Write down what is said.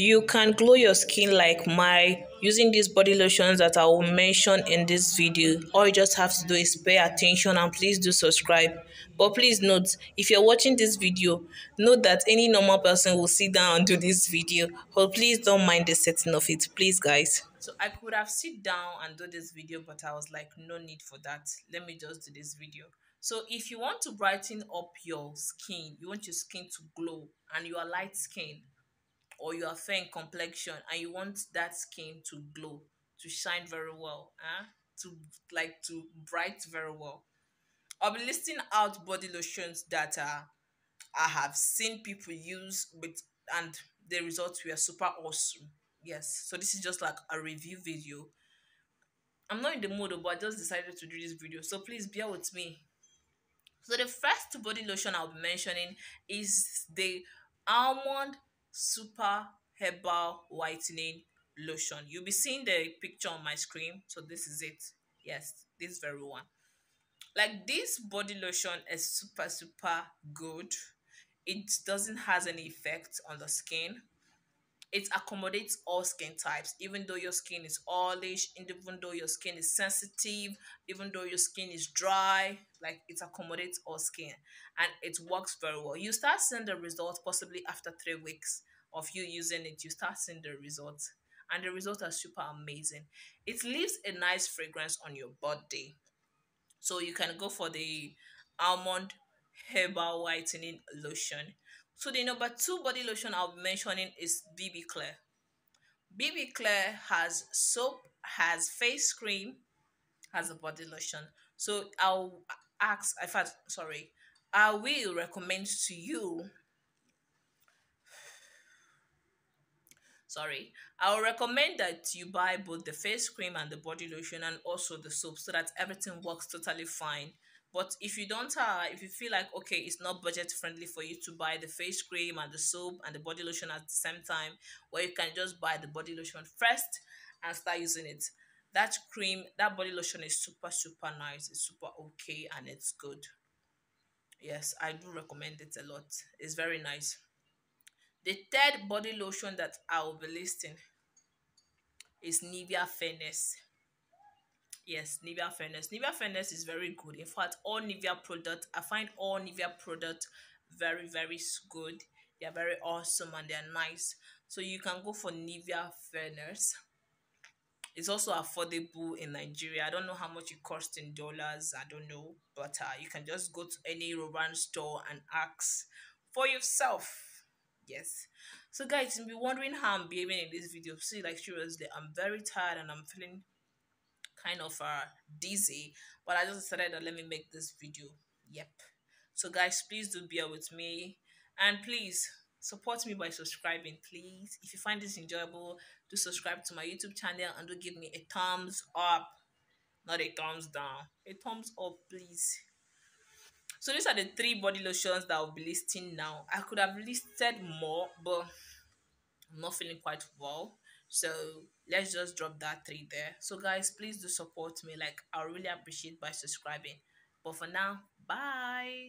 You can glow your skin like my using these body lotions that I will mention in this video. All you just have to do is pay attention and please do subscribe. But please note, if you're watching this video, note that any normal person will sit down and do this video. But please don't mind the setting of it, please guys. So I could have sit down and do this video, but I was like, no need for that. Let me just do this video. So if you want to brighten up your skin, you want your skin to glow and you are light skin, or you are fair in complexion and you want that skin to glow, to shine very well, to to bright very well, I'll be listing out body lotions that I have seen people use with, and the results were super awesome. Yes, so this is just like a review video. I'm not in the mood, but I just decided to do this video, so please bear with me. So the first body lotion I'll be mentioning is the Almond Super Herbal Whitening Lotion. You'll be seeing the picture on my screen. So this is it. Yes, this very one. Like, this body lotion is super good. It doesn't has any effect on the skin. It accommodates all skin types, even though your skin is oilish, even though your skin is sensitive, even though your skin is dry. Like, it accommodates all skin and it works very well. You start seeing the results possibly after 3 weeks of you using it. You start seeing the results, and the results are super amazing. It leaves a nice fragrance on your body, so you can go for the almond herbal whitening lotion. So the number two body lotion I'll be mentioning is BB Clear. BB Clear has soap, has face cream, has a body lotion. So I'll ask, in fact, sorry, I will recommend to you, sorry, I will recommend that you buy both the face cream and the body lotion and also the soap, so that everything works totally fine. But if you don't if you feel like, okay, it's not budget friendly for you to buy the face cream and the soap and the body lotion at the same time, well, you can just buy the body lotion first and start using it. That cream, that body lotion is super nice, it's super okay, and it's good. Yes, I do recommend it a lot. It's very nice. The third body lotion that I will be listing is Nivea Fairness. Yes, Nivea Fairness. Nivea Fairness is very good. In fact, all Nivea products, I find all Nivea products very good. They are very awesome and they are nice. So you can go for Nivea Fairness. It's also affordable in Nigeria. I don't know how much it costs in dollars. I don't know, but you can just go to any Roban store and ask for yourself. Yes. So guys, you'll be wondering how I'm behaving in this video. See, like, seriously, I'm very tired and I'm feeling kind of dizzy, but I just decided that let me make this video. Yep. So guys, please do bear with me, and please support me by subscribing. Please, if you find this enjoyable, do subscribe to my YouTube channel and do give me a thumbs up, not a thumbs down, a thumbs up, please. So these are the three body lotions that I'll be listing now. I could have listed more, but I'm not feeling quite well. So let's just drop that three there. So guys, please do support me. Like, I really appreciate by subscribing. But for now, bye.